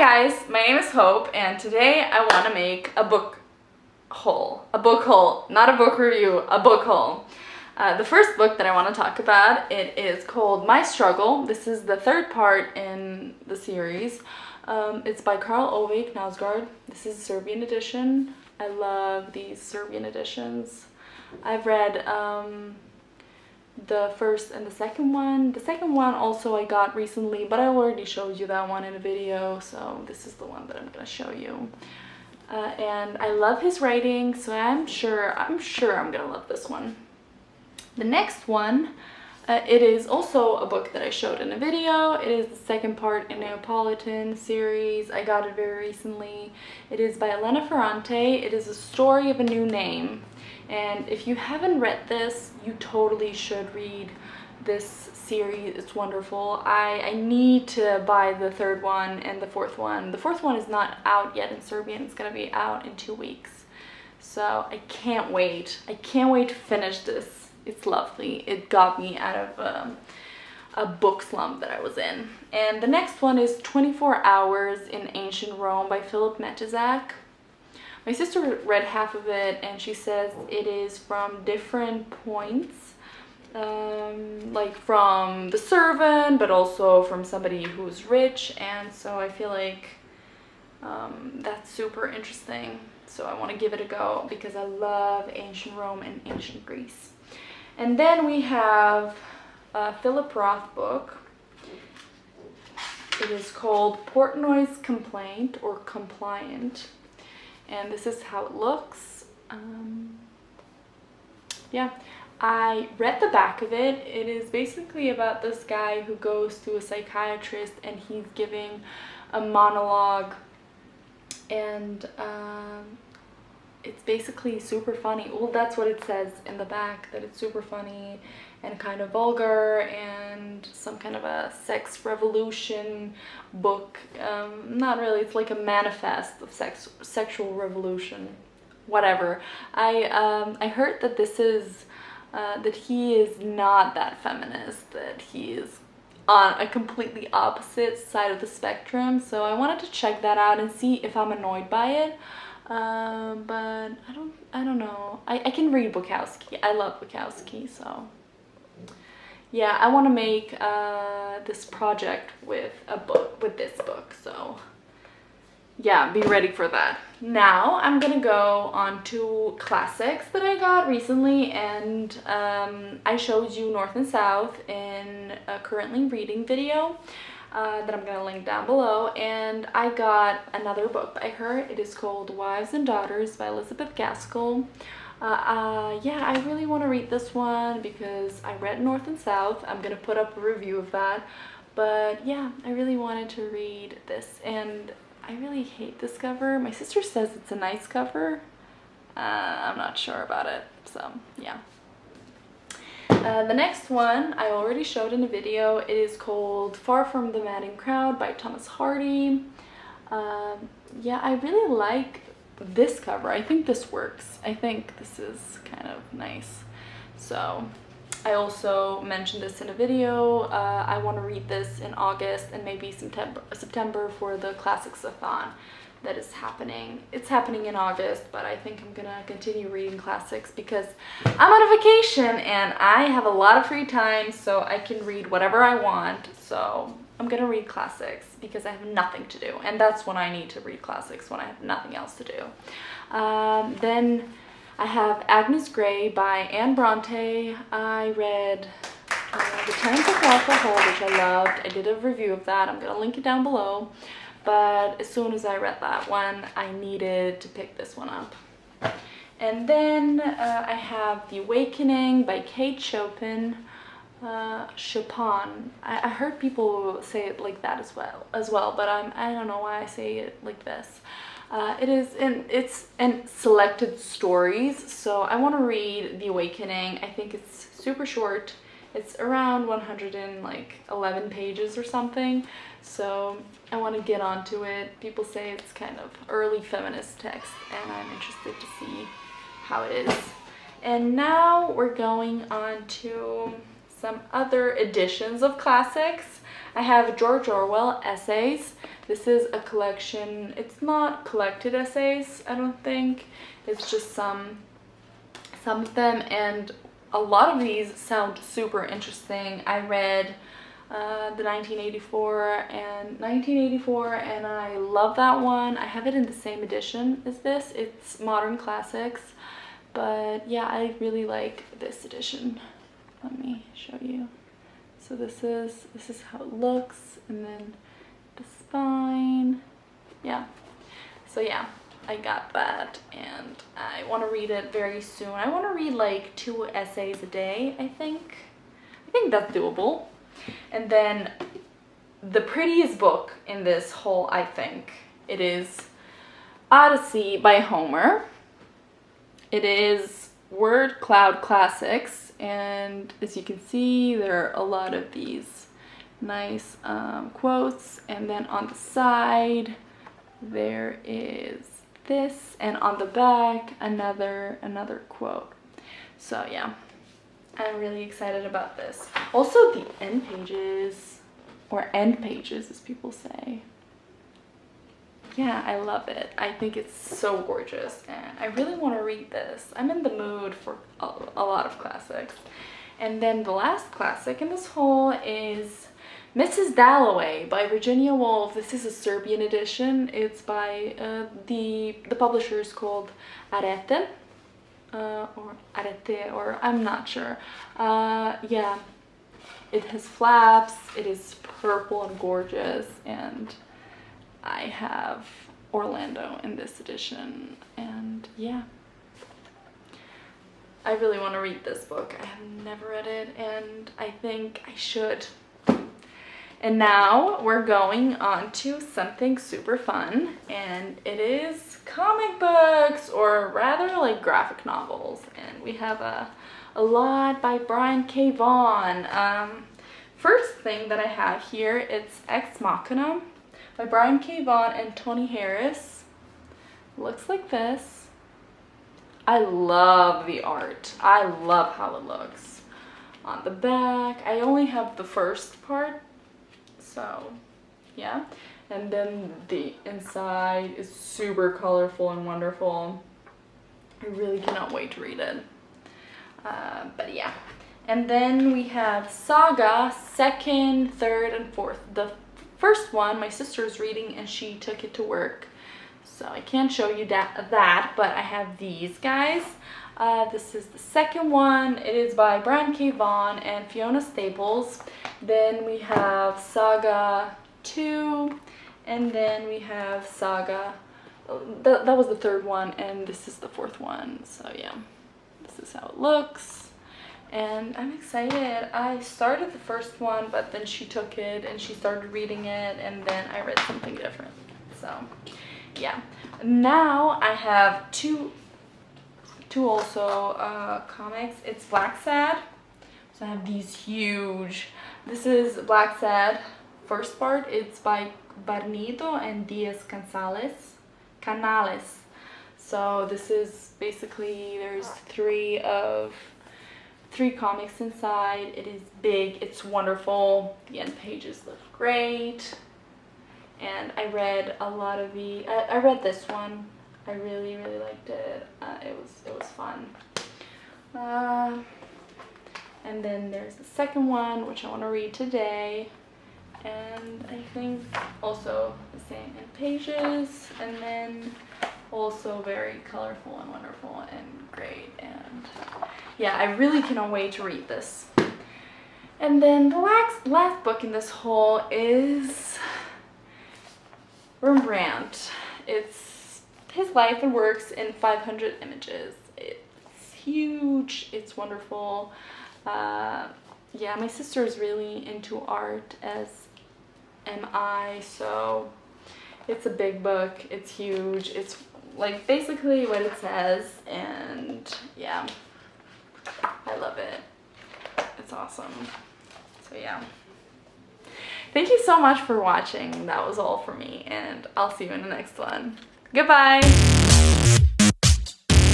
guys, my name is Hope, and today I want to make a book haul, not a book review, a book haul. The first book that I want to talk about, it is called My Struggle. This is the third part in the series. It's by Karl Ove Knausgaard. This is a Serbian edition. I love these Serbian editions. I've read the first and the second one. The second one also I got recently, but I already showed you that one in a video, so this is the one that I'm gonna show you. And I love his writing, so I'm sure I'm gonna love this one. The next one, it is also a book that I showed in a video. It is the second part in Neapolitan series. I got it very recently. It is by Elena Ferrante. It is a story of a new name. And if you haven't read this, you totally should read this series. It's wonderful. I need to buy the third one and the fourth one. The fourth one is not out yet in Serbian. It's gonna be out in 2 weeks. So I can't wait. I can't wait to finish this. It's lovely. It got me out of a book slump that I was in. And the next one is 24 Hours in Ancient Rome by Philip Metizak. My sister read half of it, and she says it is from different points, like from the servant, but also from somebody who's rich, and so I feel like that's super interesting. So I want to give it a go because I love ancient Rome and ancient Greece. And then we have a Philip Roth book. It is called Portnoy's Complaint or Compliant. And this is how it looks. Yeah, I read the back of it. It is basically about this guy who goes to a psychiatrist and he's giving a monologue, and it's basically super funny. Well, that's what it says in the back, that it's super funny and kind of vulgar and some kind of a sex revolution book. Not really, it's like a manifest of sexual revolution, whatever. I heard that this is that he is not that feminist, that he is on a completely opposite side of the spectrum, so I wanted to check that out and see if I'm annoyed by it. But I don't know. I can read Bukowski. I love Bukowski, so yeah, I want to make this project with this book, so yeah, be ready for that. Now I'm gonna go on to classics that I got recently, and I showed you North and South in a currently reading video that I'm gonna link down below, and I got another book by her. It is called Wives and Daughters by Elizabeth Gaskell. Yeah, I really want to read this one because I read North and South. I'm gonna put up a review of that, but yeah, I really wanted to read this, and I really hate this cover. My sister says it's a nice cover. I'm not sure about it, so yeah. The next one I already showed in a video. It is called Far From the Madding Crowd by Thomas Hardy. Yeah, I really like this cover. I think this works. I think this is kind of nice. So I also mentioned this in a video. I want to read this in August and maybe September for the Classics-a-thon that is happening. It's happening in August, but I think I'm gonna continue reading classics because I'm on a vacation and I have a lot of free time, so I can read whatever I want. So I'm gonna read classics because I have nothing to do, and that's when I need to read classics, when I have nothing else to do. Then I have Agnes Grey by Anne Bronte. I read The Tenant of Wildfell, which I loved. I did a review of that. I'm gonna link it down below. But as soon as I read that one, I needed to pick this one up. And then I have The Awakening by Kate Chopin. Chopin. I heard people say it like that as well, but I don't know why I say it like this. It's in selected stories, so I want to read The Awakening. I think it's super short. It's around 111 pages or something, so I want to get onto it. People say it's kind of early feminist text, and I'm interested to see how it is. And now we're going on to some other editions of classics. I have George Orwell essays. This is a collection. It's not collected essays, I don't think. It's just some of them, and a lot of these sound super interesting. I read the 1984 and I love that one. I have it in the same edition as this. It's modern classics, but yeah, I really like this edition. Let me show you. So this is how it looks, and then the spine. Yeah, so yeah, I got that, and I want to read it very soon. I want to read like 2 essays a day, I think that's doable. And then the prettiest book in this whole, I think, it is Odyssey by Homer. It is word cloud classics, and as you can see, there are a lot of these nice quotes, and then on the side there is this, and on the back another quote. So yeah, I'm really excited about this. Also the end pages, or end pages as people say. Yeah, I love it. I think it's so gorgeous, and I really want to read this. I'm in the mood for a lot of classics. And then the last classic in this whole is Mrs. Dalloway by Virginia Woolf. This is a Serbian edition. It's by the publisher is called Arete, or Arete, or I'm not sure. Yeah, it has flaps. It is purple and gorgeous, and I have Orlando in this edition, and yeah, I really want to read this book. I have never read it, and I think I should. And now we're going on to something super fun, and it is comic books, or rather like graphic novels. And we have a lot by Brian K. Vaughan. First thing that I have here, it's Ex Machina by Brian K. Vaughan and Tony Harris. Looks like this. I love the art. I love how it looks. On the back, I only have the first part, so yeah, and then the inside is super colorful and wonderful. I really cannot wait to read it. But yeah, and then we have Saga 2nd, 3rd, and 4th. The first one my sister is reading, and she took it to work, so I can't show you that, but I have these guys. This is the second one. It is by Brian K. Vaughan and Fiona Staples. Then we have Saga 2, and then we have Saga, that was the third one, and this is the 4th one. So yeah, this is how it looks, and I'm excited. I started the first one, but then she took it and she started reading it, and then I read something different. So yeah, now I have two also comics. It's Black Sad. So I have these huge. This is Black Sad first part. It's by Barnido and Diaz Canales. So this is basically, there's three comics inside. It is big, it's wonderful. The end pages look great. And I read a lot of I read this one. I really liked it. It was fun. And then there's the second one, which I want to read today, and I think also the same in pages, and then also very colorful and wonderful and great, and yeah, I really cannot wait to read this. And then the last book in this whole is Rembrandt. It's his life and works in 500 images. It's huge, it's wonderful. Yeah, my sister is really into art, as am I, so it's a big book, it's huge, it's like basically what it says, and yeah, I love it. It's awesome. So yeah, thank you so much for watching. That was all for me, and I'll see you in the next one. Goodbye.